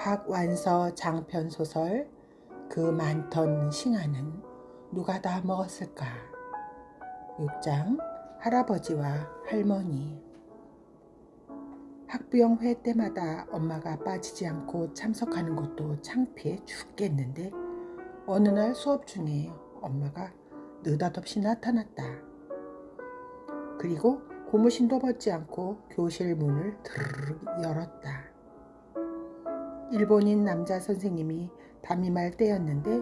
박완서 장편 소설 그 많던 싱아는 누가 다 먹었을까? 6장 할아버지와 할머니. 학부형회 때마다 엄마가 빠지지 않고 참석하는 것도 창피해 죽겠는데 어느 날 수업 중에 엄마가 느닷없이 나타났다. 그리고 고무신도 벗지 않고 교실 문을 드르륵 열었다. 일본인 남자 선생님이 담임할 때였는데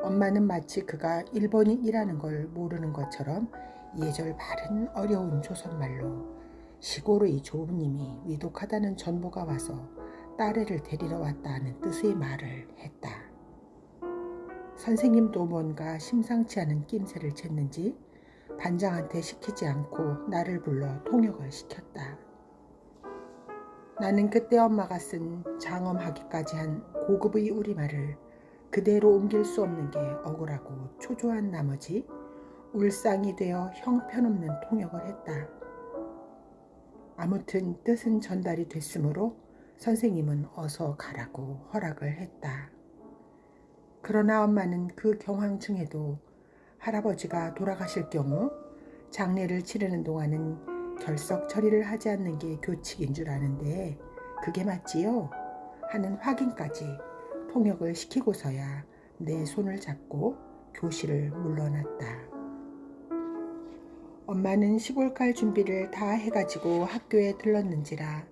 엄마는 마치 그가 일본인이라는 걸 모르는 것처럼 예절 바른 어려운 조선말로 시골의 조부님이 위독하다는 전보가 와서 딸애를 데리러 왔다는 뜻의 말을 했다. 선생님도 뭔가 심상치 않은 낌새를 챘는지 반장한테 시키지 않고 나를 불러 통역을 시켰다. 나는 그때 엄마가 쓴 장엄하기까지 한 고급의 우리말을 그대로 옮길 수 없는 게 억울하고 초조한 나머지 울상이 되어 형편없는 통역을 했다. 아무튼 뜻은 전달이 됐으므로 선생님은 어서 가라고 허락을 했다. 그러나 엄마는 그 경황 중에도 할아버지가 돌아가실 경우 장례를 치르는 동안은 결석 처리를 하지 않는 게 교칙인 줄 아는데 그게 맞지요? 하는 확인까지 통역을 시키고서야 내 손을 잡고 교실을 물러났다. 엄마는 시골 갈 준비를 다 해가지고 학교에 들렀는지라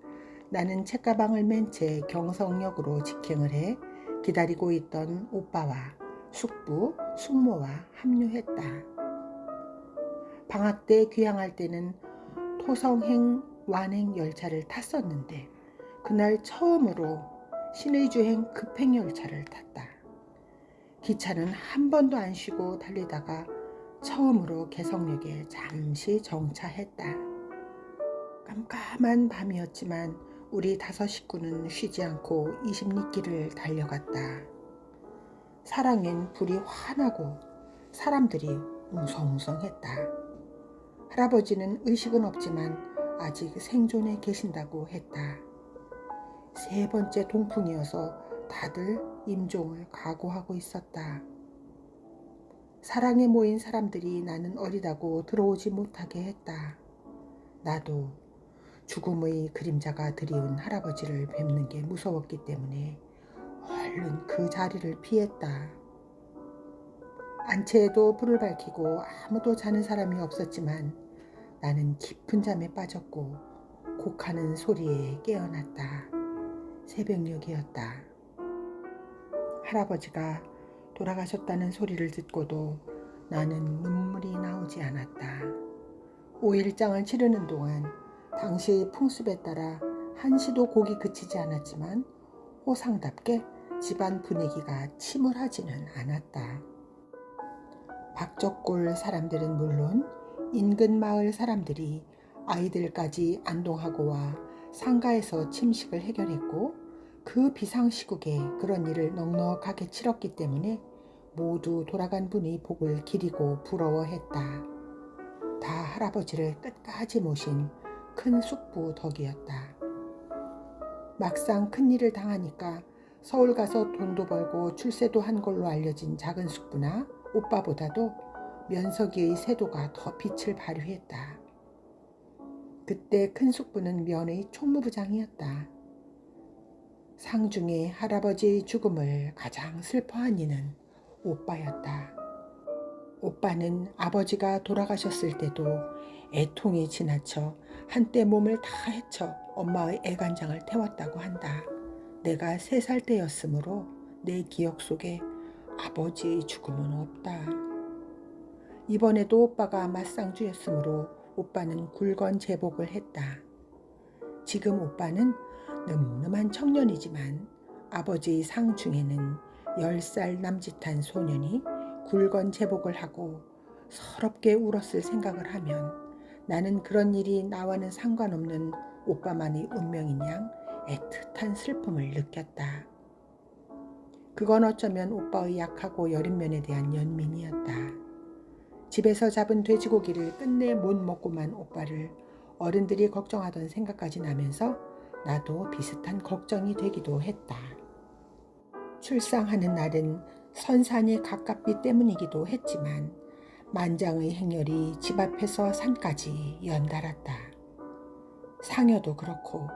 나는 책가방을 맨 채 경성역으로 직행을 해 기다리고 있던 오빠와 숙부, 숙모와 합류했다. 방학 때 귀향할 때는 토성행 완행 열차를 탔었는데 그날 처음으로 신의주행 급행열차를 탔다. 기차는 한 번도 안 쉬고 달리다가 처음으로 개성역에 잠시 정차했다. 깜깜한 밤이었지만 우리 5 식구는 쉬지 않고 20리길을 달려갔다. 사랑엔 불이 환하고 사람들이 웅성웅성했다. 할아버지는 의식은 없지만 아직 생존해 계신다고 했다. 3번째 동풍이어서 다들 임종을 각오하고 있었다. 사랑에 모인 사람들이 나는 어리다고 들어오지 못하게 했다. 나도 죽음의 그림자가 드리운 할아버지를 뵙는 게 무서웠기 때문에 얼른 그 자리를 피했다. 안채에도 불을 밝히고 아무도 자는 사람이 없었지만 나는 깊은 잠에 빠졌고 곡하는 소리에 깨어났다. 새벽녘이었다. 할아버지가 돌아가셨다는 소리를 듣고도 나는 눈물이 나오지 않았다. 5일장을 치르는 동안 당시의 풍습에 따라 한시도 곡이 그치지 않았지만 호상답게 집안 분위기가 침울하지는 않았다. 박적골 사람들은 물론 인근 마을 사람들이 아이들까지 안동하고 와 상가에서 침식을 해결했고 그 비상시국에 그런 일을 넉넉하게 치렀기 때문에 모두 돌아간 분의 복을 기리고 부러워했다. 다 할아버지를 끝까지 모신 큰 숙부 덕이었다. 막상 큰일을 당하니까 서울 가서 돈도 벌고 출세도 한 걸로 알려진 작은 숙부나 오빠보다도 면석이의 세도가 더 빛을 발휘했다. 그때 큰 숙부는 면의 총무부장이었다. 상중에 할아버지의 죽음을 가장 슬퍼한 이는 오빠였다. 오빠는 아버지가 돌아가셨을 때도 애통이 지나쳐 한때 몸을 다 헤쳐 엄마의 애간장을 태웠다고 한다. 내가 3살 때였으므로 내 기억 속에 아버지의 죽음은 없다. 이번에도 오빠가 맞상주였으므로 오빠는 굴건 제복을 했다. 지금 오빠는 늠름한 청년이지만 아버지의 상 중에는 10살 남짓한 소년이 굴건 제복을 하고 서럽게 울었을 생각을 하면 나는 그런 일이 나와는 상관없는 오빠만의 운명인 양 애틋한 슬픔을 느꼈다. 그건 어쩌면 오빠의 약하고 여린 면에 대한 연민이었다. 집에서 잡은 돼지고기를 끝내 못 먹고만 오빠를 어른들이 걱정하던 생각까지 나면서 나도 비슷한 걱정이 되기도 했다. 출상하는 날은 선산이 가깝기 때문이기도 했지만 만장의 행렬이 집 앞에서 산까지 연달았다. 상여도 그렇고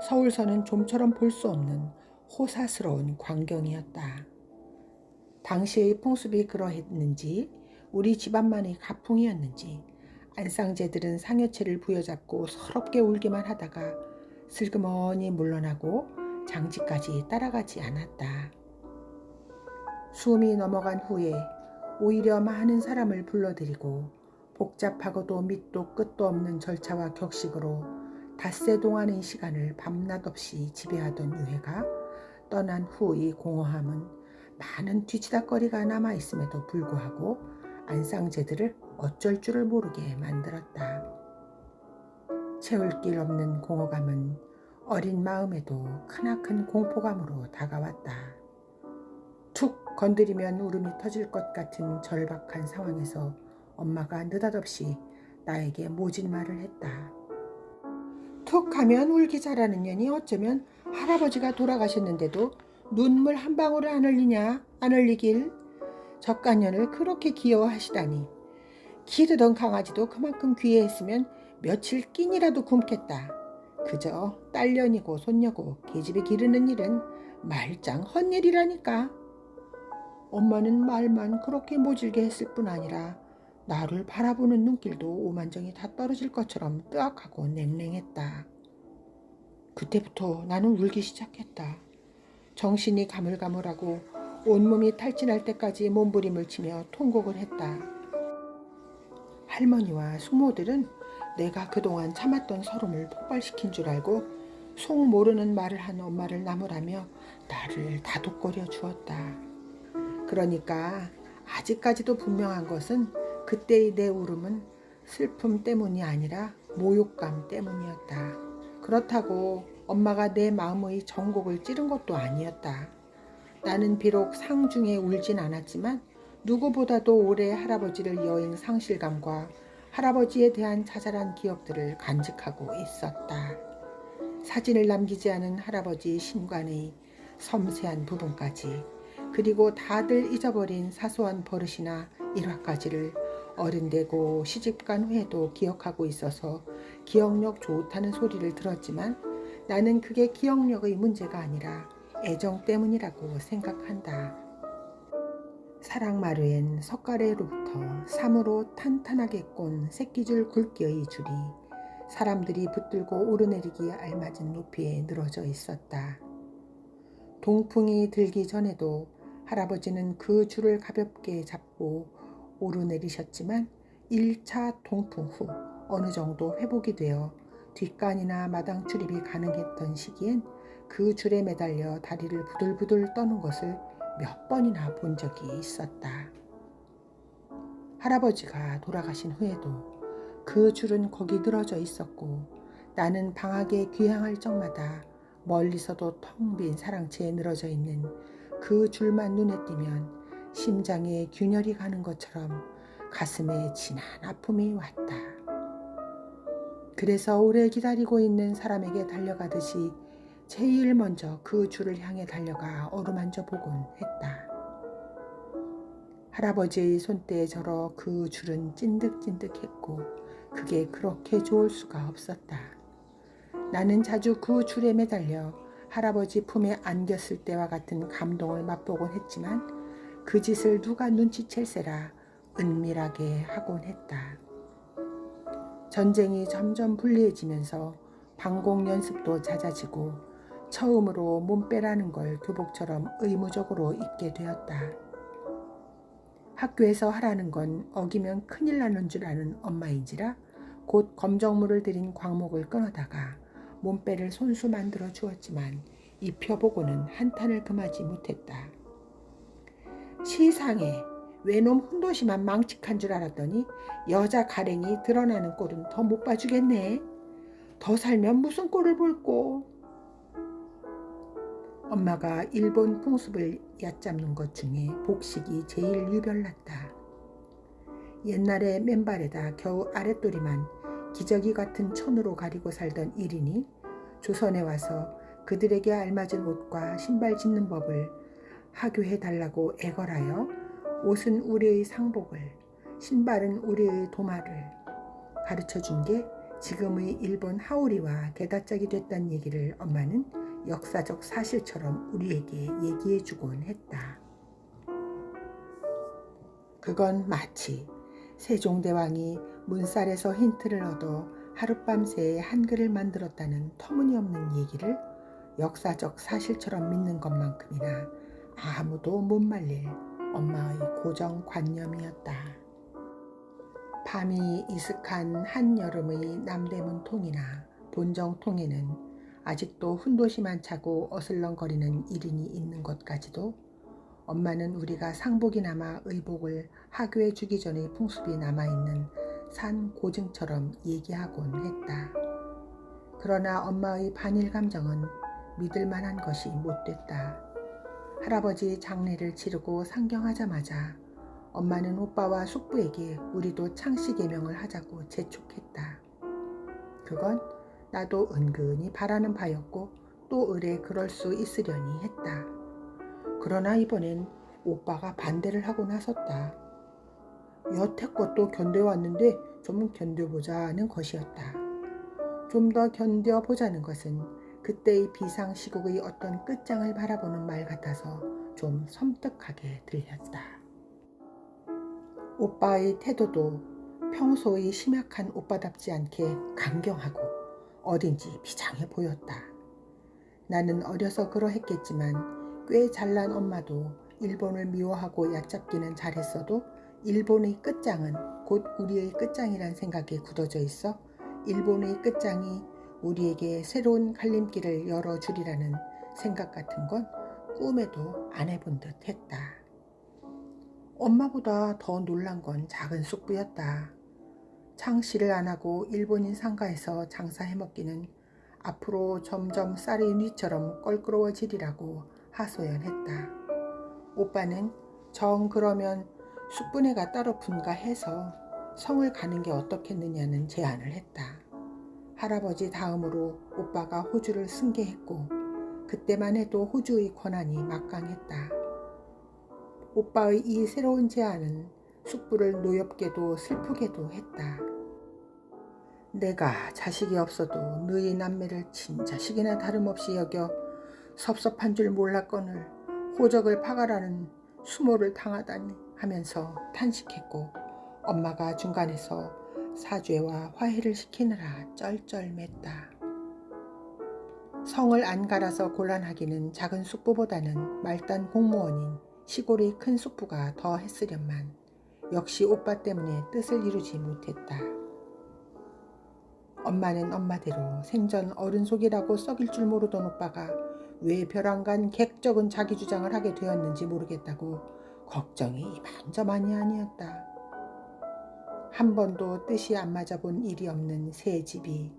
서울서는 좀처럼 볼 수 없는 호사스러운 광경이었다. 당시의 풍습이 그러했는지 우리 집안만의 가풍이었는지 안상제들은 상여체를 부여잡고 서럽게 울기만 하다가 슬그머니 물러나고 장지까지 따라가지 않았다. 숨이 넘어간 후에 오히려 많은 사람을 불러들이고 복잡하고도 밑도 끝도 없는 절차와 격식으로 닷새 동안의 시간을 밤낮 없이 지배하던 유해가 떠난 후의 공허함은 많은 뒤치다거리가 남아있음에도 불구하고 안상제들을 어쩔 줄을 모르게 만들었다. 채울 길 없는 공허감은 어린 마음에도 크나큰 공포감으로 다가왔다. 툭 건드리면 울음이 터질 것 같은 절박한 상황에서 엄마가 느닷없이 나에게 모진 말을 했다. 툭 하면 울기 잘하는 년이 어쩌면 할아버지가 돌아가셨는데도 눈물 한 방울을 안 흘리냐? 안 흘리길. 적간년을 그렇게 귀여워하시다니. 기르던 강아지도 그만큼 귀해했으면 며칠 끼니라도 굶겠다. 그저 딸년이고 손녀고 계집애 기르는 일은 말짱 헛일이라니까. 엄마는 말만 그렇게 모질게 했을 뿐 아니라 나를 바라보는 눈길도 오만정이 다 떨어질 것처럼 뜨악하고 냉랭했다. 그때부터 나는 울기 시작했다. 정신이 가물가물하고 온몸이 탈진할 때까지 몸부림을 치며 통곡을 했다. 할머니와 숙모들은 내가 그동안 참았던 서름을 폭발시킨 줄 알고 속 모르는 말을 한 엄마를 나무라며 나를 다독거려 주었다. 그러니까 아직까지도 분명한 것은 그때의 내 울음은 슬픔 때문이 아니라 모욕감 때문이었다. 그렇다고 엄마가 내 마음의 정곡을 찌른 것도 아니었다. 나는 비록 상중에 울진 않았지만 누구보다도 오래 할아버지를 여인 상실감과 할아버지에 대한 자잘한 기억들을 간직하고 있었다. 사진을 남기지 않은 할아버지 신관의 섬세한 부분까지, 그리고 다들 잊어버린 사소한 버릇이나 일화까지를 어른되고 시집간 후에도 기억하고 있어서 기억력 좋다는 소리를 들었지만 나는 그게 기억력의 문제가 아니라 애정 때문이라고 생각한다. 사랑마루엔 석가래로부터 삼으로 탄탄하게 꼰 새끼줄 굵기의 줄이 사람들이 붙들고 오르내리기에 알맞은 높이에 늘어져 있었다. 동풍이 들기 전에도 할아버지는 그 줄을 가볍게 잡고 오르내리셨지만 1차 동풍 후 어느 정도 회복이 되어 뒷간이나 마당 출입이 가능했던 시기엔 그 줄에 매달려 다리를 부들부들 떠는 것을 몇 번이나 본 적이 있었다. 할아버지가 돌아가신 후에도 그 줄은 거기 늘어져 있었고 나는 방학에 귀향할 적마다 멀리서도 텅 빈 사랑채에 늘어져 있는 그 줄만 눈에 띄면 심장에 균열이 가는 것처럼 가슴에 진한 아픔이 왔다. 그래서 오래 기다리고 있는 사람에게 달려가듯이 제일 먼저 그 줄을 향해 달려가 어루만져 보곤 했다. 할아버지의 손때에 절어 그 줄은 찐득찐득했고 그게 그렇게 좋을 수가 없었다. 나는 자주 그 줄에 매달려 할아버지 품에 안겼을 때와 같은 감동을 맛보곤 했지만 그 짓을 누가 눈치챌세라 은밀하게 하곤 했다. 전쟁이 점점 불리해지면서 방공 연습도 잦아지고 처음으로 몸빼라는 걸 교복처럼 의무적으로 입게 되었다. 학교에서 하라는 건 어기면 큰일 나는 줄 아는 엄마인지라 곧 검정물을 들인 광목을 끊어다가 몸빼를 손수 만들어 주었지만 입혀보고는 한탄을 금하지 못했다. 시상에 외놈 훈도시만 망측한 줄 알았더니 여자 가랭이 드러나는 꼴은 더 못 봐주겠네. 더 살면 무슨 꼴을 볼꼬. 엄마가 일본 풍습을 얕잡는 것 중에 복식이 제일 유별났다. 옛날에 맨발에다 겨우 아랫도리만 기저귀 같은 천으로 가리고 살던 일인이 조선에 와서 그들에게 알맞은 옷과 신발 짓는 법을 하교해달라고 애걸하여 옷은 우리의 상복을, 신발은 우리의 도마를 가르쳐준 게 지금의 일본 하오리와 게다짝이 됐다는 얘기를 엄마는 역사적 사실처럼 우리에게 얘기해주곤 했다. 그건 마치 세종대왕이 문살에서 힌트를 얻어 하룻밤새에 한글을 만들었다는 터무니없는 얘기를 역사적 사실처럼 믿는 것만큼이나 아무도 못 말릴 엄마의 고정관념이었다. 밤이 이슥한 한여름의 남대문 통이나 본정 통에는 아직도 훈도시만 차고 어슬렁거리는 일인이 있는 것까지도 엄마는 우리가 상복이나마 의복을 하교해 주기 전의 풍습이 남아있는 산 고증처럼 얘기하곤 했다. 그러나 엄마의 반일 감정은 믿을 만한 것이 못됐다. 할아버지 장례를 치르고 상경하자마자 엄마는 오빠와 숙부에게 우리도 창씨 계명을 하자고 재촉했다. 그건 나도 은근히 바라는 바였고 또 의뢰 그럴 수 있으려니 했다. 그러나 이번엔 오빠가 반대를 하고 나섰다. 여태껏 또 견뎌왔는데 좀 견뎌보자는 것이었다. 좀 더 견뎌보자는 것은 그때의 비상시국의 어떤 끝장을 바라보는 말 같아서 좀 섬뜩하게 들렸다. 오빠의 태도도 평소의 심약한 오빠답지 않게 강경하고 어딘지 비장해 보였다. 나는 어려서 그러했겠지만 꽤 잘난 엄마도 일본을 미워하고 얕잡기는 잘했어도 일본의 끝장은 곧 우리의 끝장이란 생각에 굳어져 있어 일본의 끝장이 우리에게 새로운 갈림길을 열어주리라는 생각 같은 건 꿈에도 안 해본 듯 했다. 엄마보다 더 놀란 건 작은 숙부였다. 창씨를 안 하고 일본인 상가에서 장사해먹기는 앞으로 점점 쌀이 위처럼 껄끄러워지리라고 하소연했다. 오빠는 정 그러면 숙부네가 따로 분가해서 성을 가는 게 어떻겠느냐는 제안을 했다. 할아버지 다음으로 오빠가 호주를 승계했고 그때만 해도 호주의 권한이 막강했다. 오빠의 이 새로운 제안은 숙부를 노엽게도 슬프게도 했다. 내가 자식이 없어도 너희 남매를 친자식이나 다름없이 여겨 섭섭한 줄 몰랐거늘 호적을 파가라는 수모를 당하다니 하면서 탄식했고 엄마가 중간에서 사죄와 화해를 시키느라 쩔쩔맸다. 성을 안 갈아서 곤란하기는 작은 숙부보다는 말단 공무원인 시골의 큰 숙부가 더 했으련만 역시 오빠 때문에 뜻을 이루지 못했다. 엄마는 엄마대로 생전 어른 속이라고 썩일 줄 모르던 오빠가 왜 벼랑간 객적은 자기 주장을 하게 되었는지 모르겠다고 걱정이 이만저만이 아니었다. 한 번도 뜻이 안 맞아본 일이 없는 새 집이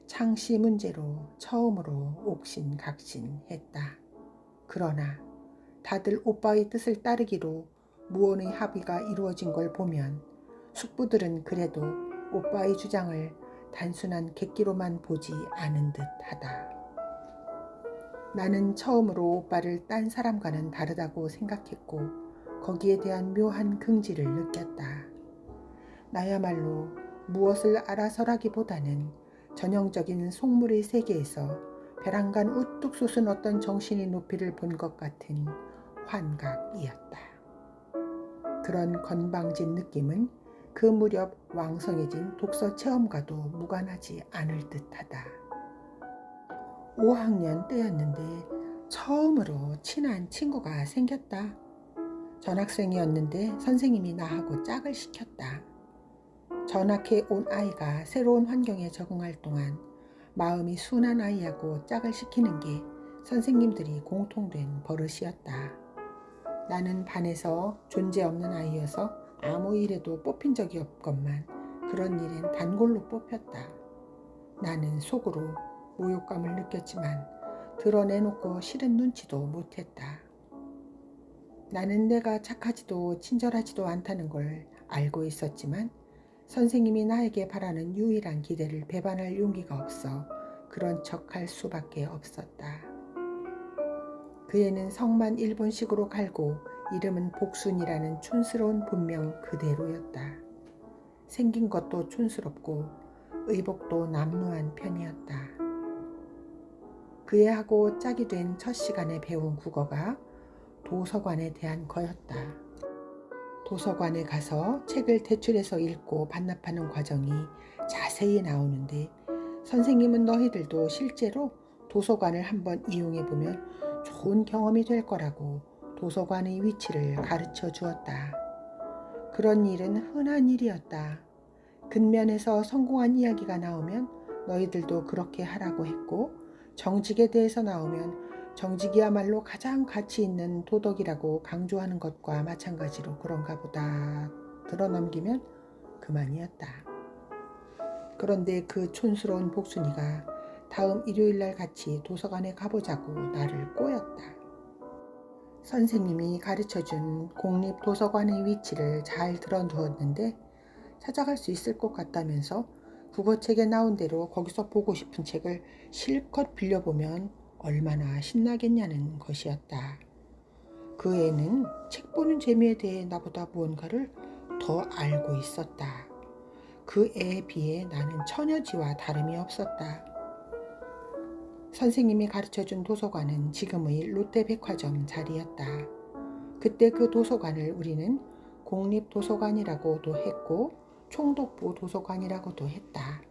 창씨 문제로 처음으로 옥신각신했다. 그러나 다들 오빠의 뜻을 따르기로 무언의 합의가 이루어진 걸 보면 숙부들은 그래도 오빠의 주장을 단순한 객기로만 보지 않은 듯하다. 나는 처음으로 오빠를 딴 사람과는 다르다고 생각했고 거기에 대한 묘한 긍지를 느꼈다. 나야말로 무엇을 알아서라기보다는 전형적인 속물의 세계에서 벼랑간 우뚝 솟은 어떤 정신의 높이를 본 것 같은 환각이었다. 그런 건방진 느낌은 그 무렵 왕성해진 독서 체험과도 무관하지 않을 듯하다. 5학년 때였는데 처음으로 친한 친구가 생겼다. 전학생이었는데 선생님이 나하고 짝을 시켰다. 전학해 온 아이가 새로운 환경에 적응할 동안 마음이 순한 아이하고 짝을 시키는 게 선생님들이 공통된 버릇이었다. 나는 반에서 존재 없는 아이여서 아무 일에도 뽑힌 적이 없건만 그런 일엔 단골로 뽑혔다. 나는 속으로 모욕감을 느꼈지만 드러내놓고 싫은 눈치도 못했다. 나는 내가 착하지도 친절하지도 않다는 걸 알고 있었지만 선생님이 나에게 바라는 유일한 기대를 배반할 용기가 없어 그런 척할 수밖에 없었다. 그애는 성만 일본식으로 갈고 이름은 복순이라는 촌스러운 본명 그대로였다. 생긴 것도 촌스럽고 의복도 남루한 편이었다. 그애하고 짝이 된 첫 시간에 배운 국어가 도서관에 대한 거였다. 도서관에 가서 책을 대출해서 읽고 반납하는 과정이 자세히 나오는데 선생님은 너희들도 실제로 도서관을 한번 이용해보면 좋은 경험이 될 거라고 도서관의 위치를 가르쳐 주었다. 그런 일은 흔한 일이었다. 근면에서 성공한 이야기가 나오면 너희들도 그렇게 하라고 했고, 정직에 대해서 나오면 정직이야말로 가장 가치 있는 도덕이라고 강조하는 것과 마찬가지로 그런가 보다 들어넘기면 그만이었다. 그런데 그 촌스러운 복순이가 다음 일요일날 같이 도서관에 가보자고 나를 꼬였다. 선생님이 가르쳐준 공립도서관의 위치를 잘 들어두었는데 찾아갈 수 있을 것 같다면서 국어책에 나온 대로 거기서 보고 싶은 책을 실컷 빌려보면 얼마나 신나겠냐는 것이었다. 그 애는 책 보는 재미에 대해 나보다 무언가를 더 알고 있었다. 그 애에 비해 나는 처녀지와 다름이 없었다. 선생님이 가르쳐준 도서관은 지금의 롯데백화점 자리였다. 그때 그 도서관을 우리는 공립도서관이라고도 했고 총독부 도서관이라고도 했다.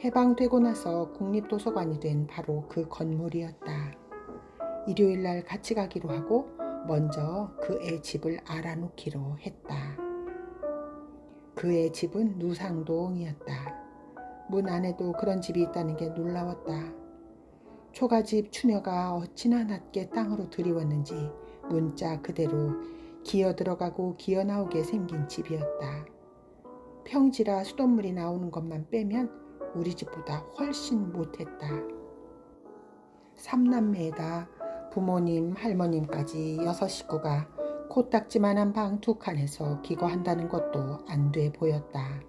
해방되고 나서 국립도서관이 된 바로 그 건물이었다. 일요일날 같이 가기로 하고 먼저 그의 집을 알아놓기로 했다. 그의 집은 누상동이었다. 문 안에도 그런 집이 있다는 게 놀라웠다. 초가집 추녀가 어찌나 낮게 땅으로 들이웠는지 문자 그대로 기어 들어가고 기어 나오게 생긴 집이었다. 평지라 수돗물이 나오는 것만 빼면 우리 집보다 훨씬 못했다. 3남매에다 부모님, 할머님까지 6식구가 코딱지만한 방 2칸에서 기거한다는 것도 안 돼 보였다.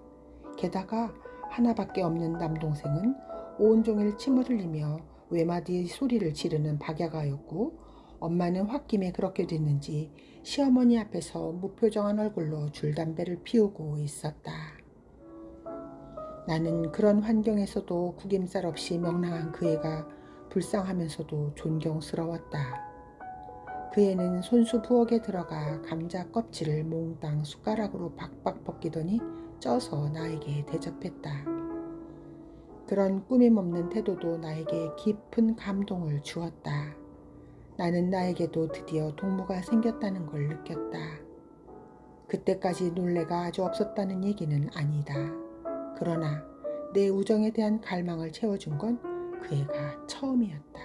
게다가 하나밖에 없는 남동생은 온종일 침을 흘리며 외마디 소리를 지르는 박야가였고, 엄마는 홧김에 그렇게 됐는지 시어머니 앞에서 무표정한 얼굴로 줄담배를 피우고 있었다. 나는 그런 환경에서도 구김살 없이 명랑한 그 애가 불쌍하면서도 존경스러웠다. 그 애는 손수 부엌에 들어가 감자 껍질을 몽땅 숟가락으로 박박 벗기더니 쪄서 나에게 대접했다. 그런 꾸밈없는 태도도 나에게 깊은 감동을 주었다. 나는 나에게도 드디어 동무가 생겼다는 걸 느꼈다. 그때까지 놀래가 아주 없었다는 얘기는 아니다. 그러나 내 우정에 대한 갈망을 채워준 건 그 애가 처음이었다.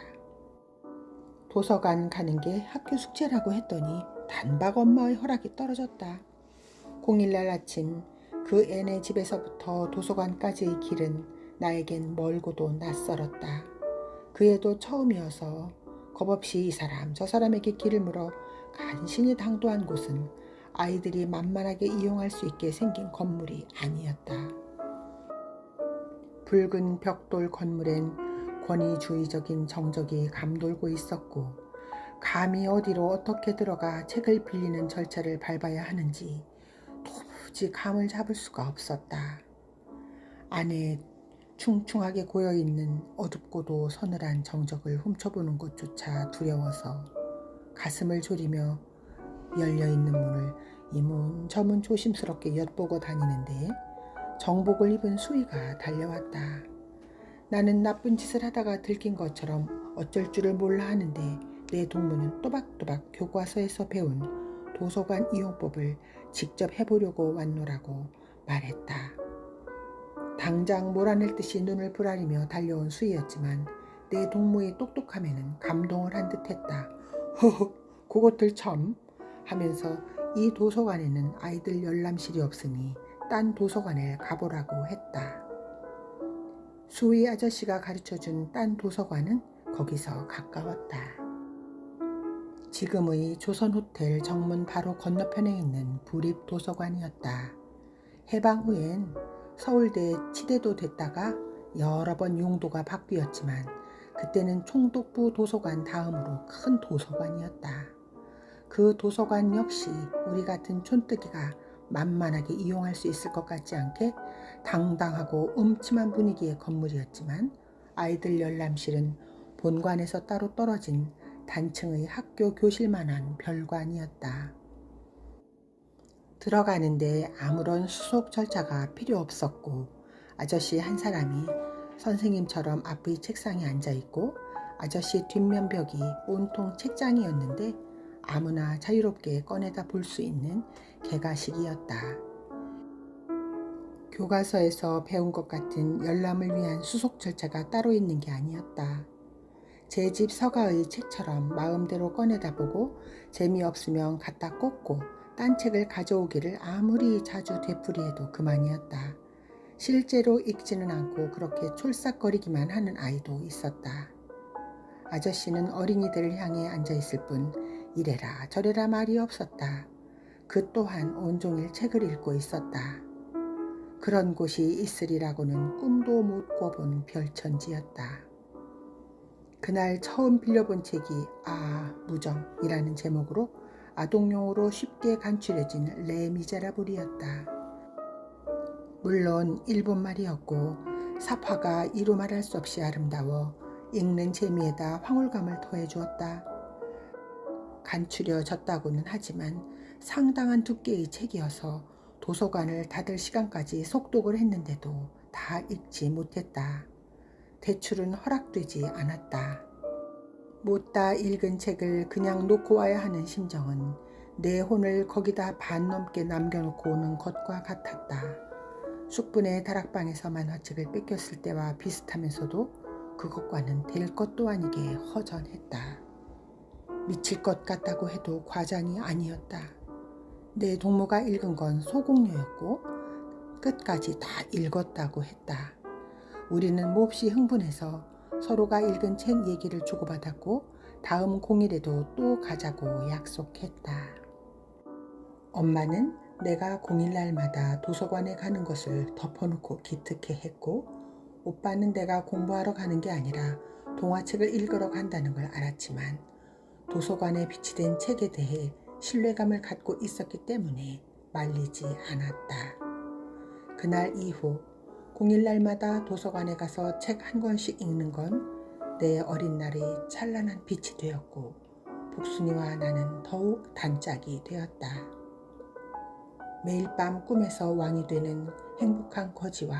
도서관 가는 게 학교 숙제라고 했더니 단박 엄마의 허락이 떨어졌다. 공일날 아침 그 애네 집에서부터 도서관까지의 길은 나에겐 멀고도 낯설었다. 그 애도 처음이어서 겁없이 이 사람 저 사람에게 길을 물어 간신히 당도한 곳은 아이들이 만만하게 이용할 수 있게 생긴 건물이 아니었다. 붉은 벽돌 건물엔 권위주의적인 정적이 감돌고 있었고, 감히 어디로 어떻게 들어가 책을 빌리는 절차를 밟아야 하는지 도무지 감을 잡을 수가 없었다. 안에 충충하게 고여있는 어둡고도 서늘한 정적을 훔쳐보는 것조차 두려워서 가슴을 졸이며 열려있는 문을 이문저문 조심스럽게 엿보고 다니는데 정복을 입은 수위가 달려왔다. 나는 나쁜 짓을 하다가 들킨 것처럼 어쩔 줄을 몰라 하는데 내 동무는 또박또박 교과서에서 배운 도서관 이용법을 직접 해보려고 왔노라고 말했다. 당장 몰아낼 듯이 눈을 부라리며 달려온 수희였지만 내 동무의 똑똑함에는 감동을 한 듯했다. 허허, 그것들 참 하면서 이 도서관에는 아이들 열람실이 없으니 딴 도서관에 가보라고 했다. 수희 아저씨가 가르쳐준 딴 도서관은 거기서 가까웠다. 지금의 조선호텔 정문 바로 건너편에 있는 부립도서관이었다. 해방 후엔 서울대 치대도 됐다가 여러 번 용도가 바뀌었지만 그때는 총독부 도서관 다음으로 큰 도서관이었다. 그 도서관 역시 우리 같은 촌뜨기가 만만하게 이용할 수 있을 것 같지 않게 당당하고 음침한 분위기의 건물이었지만 아이들 열람실은 본관에서 따로 떨어진 단층의 학교 교실만한 별관이었다. 들어가는데 아무런 수속 절차가 필요 없었고 아저씨 한 사람이 선생님처럼 앞의 책상에 앉아있고 아저씨 뒷면 벽이 온통 책장이었는데 아무나 자유롭게 꺼내다 볼 수 있는 개가식이었다. 교과서에서 배운 것 같은 열람을 위한 수속 절차가 따로 있는 게 아니었다. 제 집 서가의 책처럼 마음대로 꺼내다 보고 재미없으면 갖다 꽂고 딴 책을 가져오기를 아무리 자주 되풀이해도 그만이었다. 실제로 읽지는 않고 그렇게 촐싹거리기만 하는 아이도 있었다. 아저씨는 어린이들을 향해 앉아있을 뿐 이래라 저래라 말이 없었다. 그 또한 온종일 책을 읽고 있었다. 그런 곳이 있으리라고는 꿈도 못 꿔본 별천지였다. 그날 처음 빌려본 책이 무정이라는 제목으로 아동용으로 쉽게 간추려진 레미제라블이었다. 물론 일본말이었고 사파가 이루 말할 수 없이 아름다워 읽는 재미에다 황홀감을 더해주었다. 간추려졌다고는 하지만 상당한 두께의 책이어서 도서관을 닫을 시간까지 속독을 했는데도 다 읽지 못했다. 대출은 허락되지 않았다. 못다 읽은 책을 그냥 놓고 와야 하는 심정은 내 혼을 거기다 반 넘게 남겨놓고 오는 것과 같았다. 숙분의 다락방에서 만화책을 뺏겼을 때와 비슷하면서도 그것과는 될 것도 아니게 허전했다. 미칠 것 같다고 해도 과장이 아니었다. 내 동무가 읽은 건 소공료였고 끝까지 다 읽었다고 했다. 우리는 몹시 흥분해서 서로가 읽은 책 얘기를 주고받았고 다음 공일에도 또 가자고 약속했다. 엄마는 내가 공일날마다 도서관에 가는 것을 덮어놓고 기특해했고 오빠는 내가 공부하러 가는 게 아니라 동화책을 읽으러 간다는 걸 알았지만 도서관에 비치된 책에 대해 신뢰감을 갖고 있었기 때문에 말리지 않았다. 그날 이후 공일날마다 도서관에 가서 책 한 권씩 읽는 건 내 어린 날의 찬란한 빛이 되었고 복순이와 나는 더욱 단짝이 되었다. 매일 밤 꿈에서 왕이 되는 행복한 거지와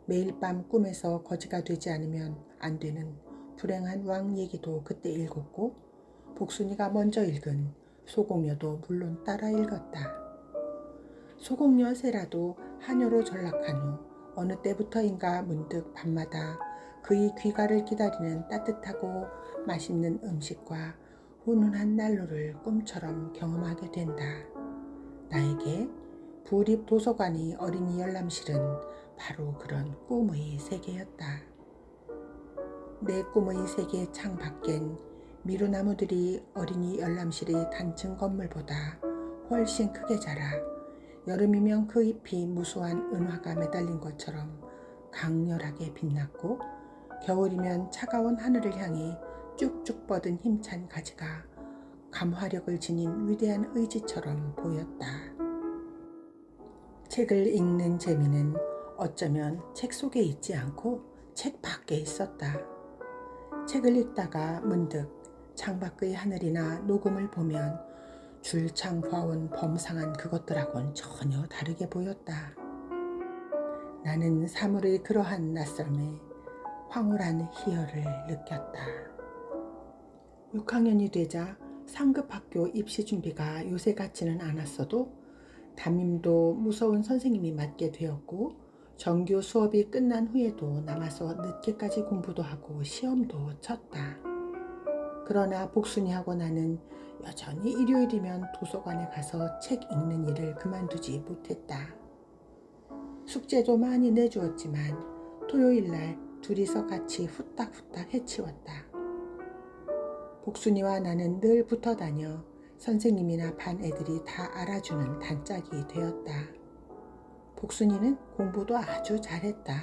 매일 밤 꿈에서 거지가 되지 않으면 안 되는 불행한 왕 얘기도 그때 읽었고 복순이가 먼저 읽은 소공녀도 물론 따라 읽었다. 소공녀 새라도 하녀로 전락한 후 어느 때부터인가 문득 밤마다 그의 귀가를 기다리는 따뜻하고 맛있는 음식과 훈훈한 난로를 꿈처럼 경험하게 된다. 나에게 부립 도서관이 어린이 열람실은 바로 그런 꿈의 세계였다. 내 꿈의 세계 창 밖엔 미루나무들이 어린이 열람실의 단층 건물보다 훨씬 크게 자라 여름이면 그 잎이 무수한 은화가 매달린 것처럼 강렬하게 빛났고 겨울이면 차가운 하늘을 향해 쭉쭉 뻗은 힘찬 가지가 감화력을 지닌 위대한 의지처럼 보였다. 책을 읽는 재미는 어쩌면 책 속에 있지 않고 책 밖에 있었다. 책을 읽다가 문득 창밖의 하늘이나 녹음을 보면 줄창 봐온 범상한 그것들하고는 전혀 다르게 보였다. 나는 사물의 그러한 낯설음에 황홀한 희열을 느꼈다. 6학년이 되자 상급학교 입시 준비가 요새 같지는 않았어도 담임도 무서운 선생님이 맡게 되었고 정규 수업이 끝난 후에도 남아서 늦게까지 공부도 하고 시험도 쳤다. 그러나 복순이하고 나는 여전히 일요일이면 도서관에 가서 책 읽는 일을 그만두지 못했다. 숙제도 많이 내주었지만 토요일날 둘이서 같이 후딱후딱 해치웠다. 복순이와 나는 늘 붙어 다녀 선생님이나 반 애들이 다 알아주는 단짝이 되었다. 복순이는 공부도 아주 잘했다.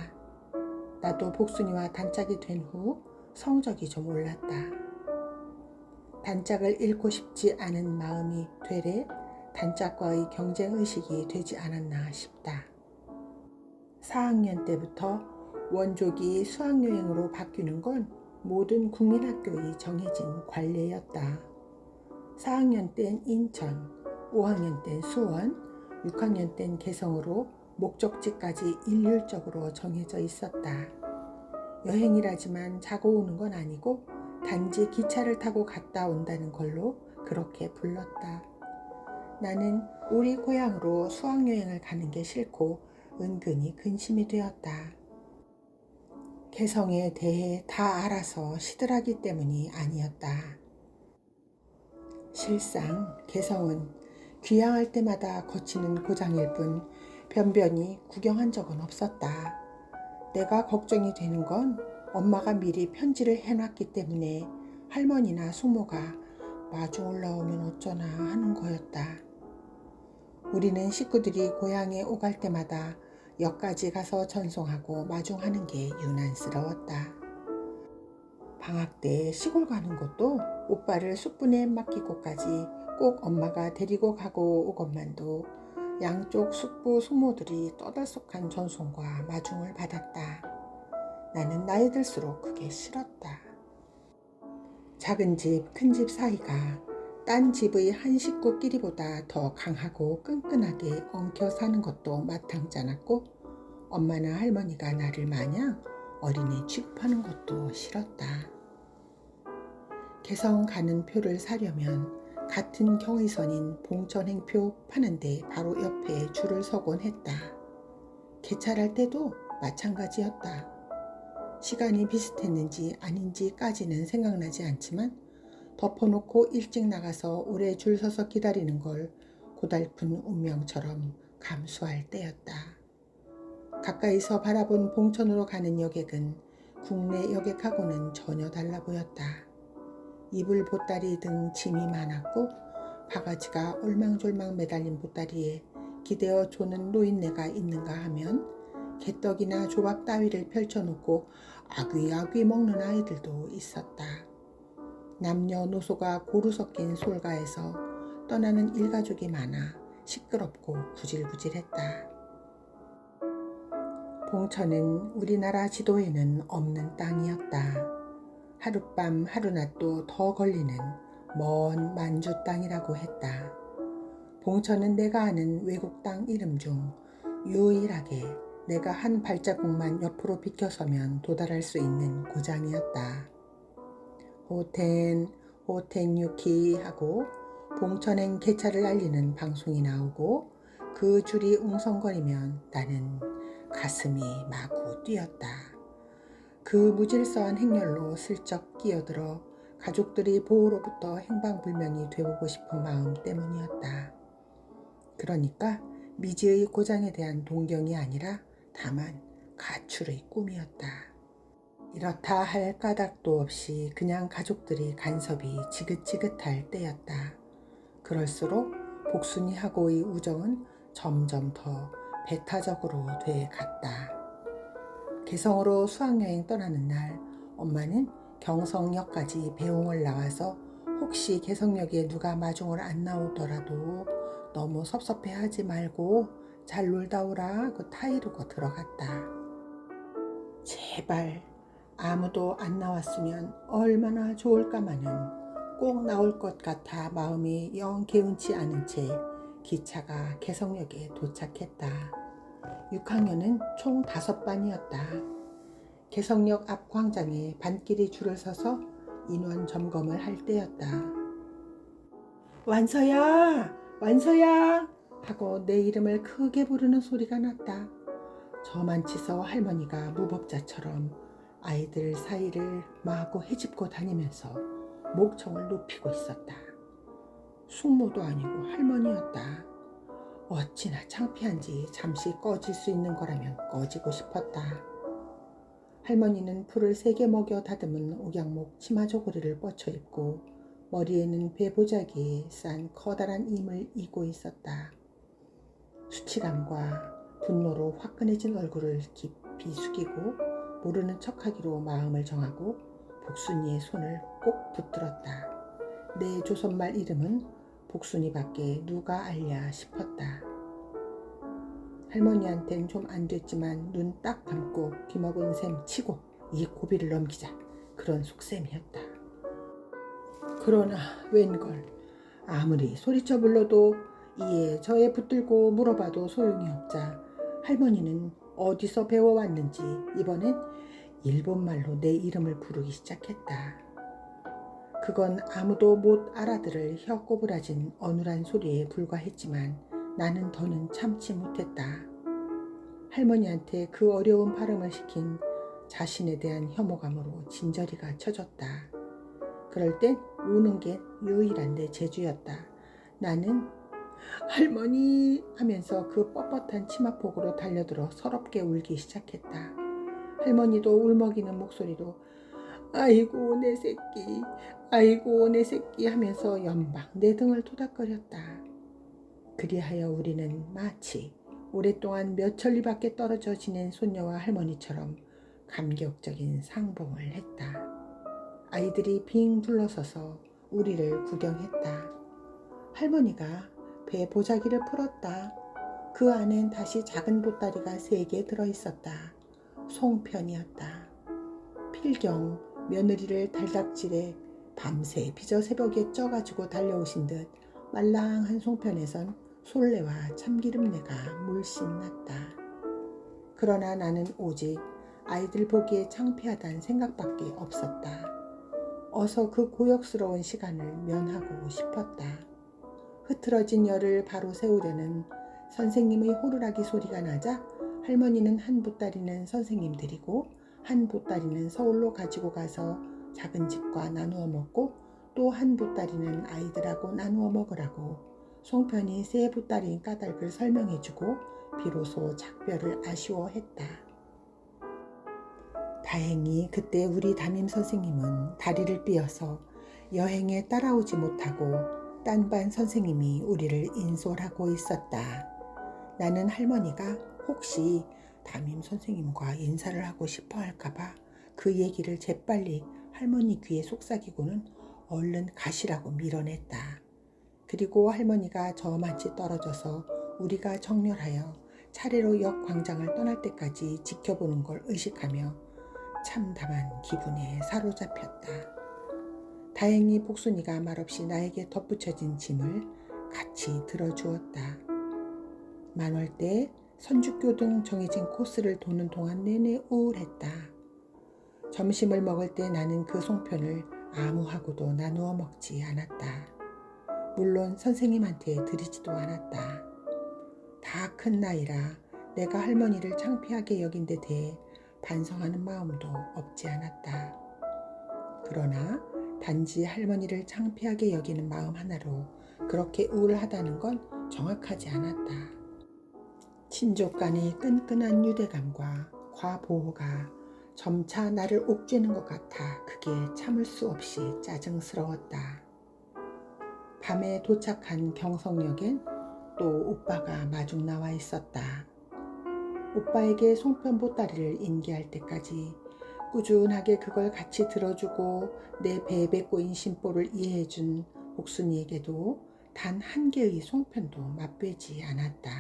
나도 복순이와 단짝이 된 후 성적이 좀 올랐다. 단짝을 잃고 싶지 않은 마음이 되레 단짝과의 경쟁의식이 되지 않았나 싶다. 4학년 때부터 원족이 수학여행으로 바뀌는 건 모든 국민학교의 정해진 관례였다. 4학년 땐 인천, 5학년 땐 수원, 6학년 땐 개성으로 목적지까지 일률적으로 정해져 있었다. 여행이라지만 자고 오는 건 아니고 단지 기차를 타고 갔다 온다는 걸로 그렇게 불렀다. 나는 우리 고향으로 수학여행을 가는 게 싫고 은근히 근심이 되었다. 개성에 대해 다 알아서 시들하기 때문이 아니었다. 실상 개성은 귀향할 때마다 거치는 고장일 뿐 변변히 구경한 적은 없었다. 내가 걱정이 되는 건 엄마가 미리 편지를 해놨기 때문에 할머니나 숙모가 마중 올라오면 어쩌나 하는 거였다. 우리는 식구들이 고향에 오갈 때마다 역까지 가서 전송하고 마중하는 게 유난스러웠다. 방학 때 시골 가는 것도 오빠를 숙부에 맡기고까지 꼭 엄마가 데리고 가고 오건만도 양쪽 숙부 숙모들이 떠들썩한 전송과 마중을 받았다. 나는 나이 들수록 그게 싫었다. 작은 집, 큰 집 사이가 딴 집의 한 식구끼리보다 더 강하고 끈끈하게 엉켜 사는 것도 마땅치 않았고 엄마나 할머니가 나를 마냥 어린애 취급하는 것도 싫었다. 개성 가는 표를 사려면 같은 경의선인 봉천행표 파는데 바로 옆에 줄을 서곤 했다. 개찰할 때도 마찬가지였다. 시간이 비슷했는지 아닌지까지는 생각나지 않지만 덮어놓고 일찍 나가서 오래 줄 서서 기다리는 걸 고달픈 운명처럼 감수할 때였다. 가까이서 바라본 봉천으로 가는 여객은 국내 여객하고는 전혀 달라 보였다. 이불 보따리 등 짐이 많았고 바가지가 얼망졸망 매달린 보따리에 기대어 조는 노인네가 있는가 하면 개떡이나 조밥 따위를 펼쳐놓고 아귀아귀 먹는 아이들도 있었다. 남녀노소가 고루 섞인 솔가에서 떠나는 일가족이 많아 시끄럽고 구질구질했다. 봉천은 우리나라 지도에는 없는 땅이었다. 하룻밤 하루낮도 더 걸리는 먼 만주 땅이라고 했다. 봉천은 내가 아는 외국 땅 이름 중 유일하게 내가 한 발자국만 옆으로 비켜서면 도달할 수 있는 고장이었다. 호텐 유키 하고 봉천행 개차를 알리는 방송이 나오고 그 줄이 웅성거리면 나는 가슴이 마구 뛰었다. 그 무질서한 행렬로 슬쩍 끼어들어 가족들이 보호로부터 행방불명이 되보고 싶은 마음 때문이었다. 그러니까 미지의 고장에 대한 동경이 아니라 다만 가출의 꿈이었다. 이렇다 할 까닭도 없이 그냥 가족들이 간섭이 지긋지긋할 때였다. 그럴수록 복순이하고의 우정은 점점 더 배타적으로 돼 갔다. 개성으로 수학여행 떠나는 날 엄마는 경성역까지 배웅을 나와서 혹시 개성역에 누가 마중을 안 나오더라도 너무 섭섭해하지 말고 잘 놀다 오라고 타이르고 들어갔다. 제발 아무도 안 나왔으면 얼마나 좋을까마는 꼭 나올 것 같아 마음이 영 개운치 않은 채 기차가 개성역에 도착했다. 6학년은 총 5반이었다. 개성역 앞 광장에 반끼리 줄을 서서 인원 점검을 할 때였다. 완서야! 완서야! 하고 내 이름을 크게 부르는 소리가 났다. 저만치서 할머니가 무법자처럼 아이들 사이를 마구 헤집고 다니면서 목청을 높이고 있었다. 숙모도 아니고 할머니였다. 어찌나 창피한지 잠시 꺼질 수 있는 거라면 꺼지고 싶었다. 할머니는 풀을 세게 먹여 다듬은 옥양목 치마저고리를 뻗쳐 입고 머리에는 배보자기에 싼 커다란 임을 이고 있었다. 수치감과 분노로 화끈해진 얼굴을 깊이 숙이고 모르는 척하기로 마음을 정하고 복순이의 손을 꼭 붙들었다. 내 조선말 이름은 복순이밖에 누가 알랴 싶었다. 할머니한텐 좀 안 됐지만 눈 딱 감고 귀먹은 셈 치고 이 고비를 넘기자, 그런 속셈이었다. 그러나 웬걸, 아무리 소리쳐 불러도 이에 저에 붙들고 물어봐도 소용이 없자 할머니는 어디서 배워왔는지 이번엔 일본말로 내 이름을 부르기 시작했다. 그건 아무도 못 알아들을 혀 꼬부라진 어눌한 소리에 불과했지만 나는 더는 참지 못했다. 할머니한테 그 어려운 발음을 시킨 자신에 대한 혐오감으로 진저리가 쳐졌다. 그럴 땐 우는 게 유일한 내 재주였다. 나는 할머니 하면서 그 뻣뻣한 치마폭으로 달려들어 서럽게 울기 시작했다. 할머니도 울먹이는 목소리로 아이고 내 새끼, 아이고 내 새끼 하면서 연방 내 등을 토닥거렸다. 그리하여 우리는 마치 오랫동안 몇 천리 밖에 떨어져 지낸 손녀와 할머니처럼 감격적인 상봉을 했다. 아이들이 빙 둘러서서 우리를 구경했다. 할머니가 배 보자기를 풀었다. 그 안엔 다시 작은 보따리가 3개 들어있었다. 송편이었다. 필경 며느리를 달닥질해 밤새 빚어 새벽에 쪄가지고 달려오신 듯 말랑한 송편에선 솔레와 참기름내가 물씬 났다. 그러나 나는 오직 아이들 보기에 창피하다는 생각밖에 없었다. 어서 그 고역스러운 시간을 면하고 싶었다. 흐트러진 열을 바로 세우려는 선생님의 호루라기 소리가 나자 할머니는 한 보따리는 선생님 드리고 한 보따리는 서울로 가지고 가서 작은 집과 나누어 먹고 또 한 보따리는 아이들하고 나누어 먹으라고 송편이 3보따리인 까닭을 설명해주고 비로소 작별을 아쉬워했다. 다행히 그때 우리 담임 선생님은 다리를 삐어서 여행에 따라오지 못하고 딴반 선생님이 우리를 인솔하고 있었다. 나는 할머니가 혹시 담임 선생님과 인사를 하고 싶어 할까봐 그 얘기를 재빨리 할머니 귀에 속삭이고는 얼른 가시라고 밀어냈다. 그리고 할머니가 저만치 떨어져서 우리가 정렬하여 차례로 역 광장을 떠날 때까지 지켜보는 걸 의식하며 참담한 기분에 사로잡혔다. 다행히 복순이가 말없이 나에게 덧붙여진 짐을 같이 들어주었다. 만월 때 선주교 등 정해진 코스를 도는 동안 내내 우울했다. 점심을 먹을 때 나는 그 송편을 아무하고도 나누어 먹지 않았다. 물론 선생님한테 드리지도 않았다. 다 큰 나이라 내가 할머니를 창피하게 여긴 데 대해 반성하는 마음도 없지 않았다. 그러나 단지 할머니를 창피하게 여기는 마음 하나로 그렇게 우울하다는 건 정확하지 않았다. 친족 간의 끈끈한 유대감과 과보호가 점차 나를 옥죄는 것 같아 그게 참을 수 없이 짜증스러웠다. 밤에 도착한 경성역엔 또 오빠가 마중 나와 있었다. 오빠에게 송편 보따리를 인계할 때까지 꾸준하게 그걸 같이 들어주고 내 배에 꼬인 심보를 이해해준 옥순이에게도 단 한 개의 송편도 맛보지 않았다.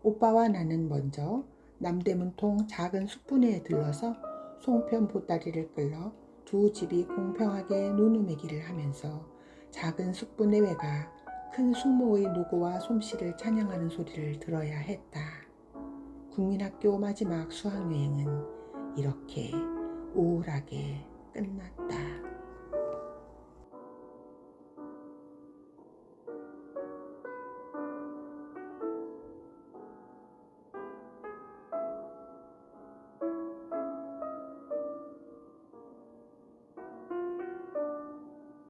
오빠와 나는 먼저 남대문통 작은 숯분회에 들러서 송편 보따리를 끌러 두 집이 공평하게 누누매기를 하면서 작은 숯분회가 큰 숙모의 노고와 솜씨를 찬양하는 소리를 들어야 했다. 국민학교 마지막 수학여행은 이렇게 우울하게 끝났다.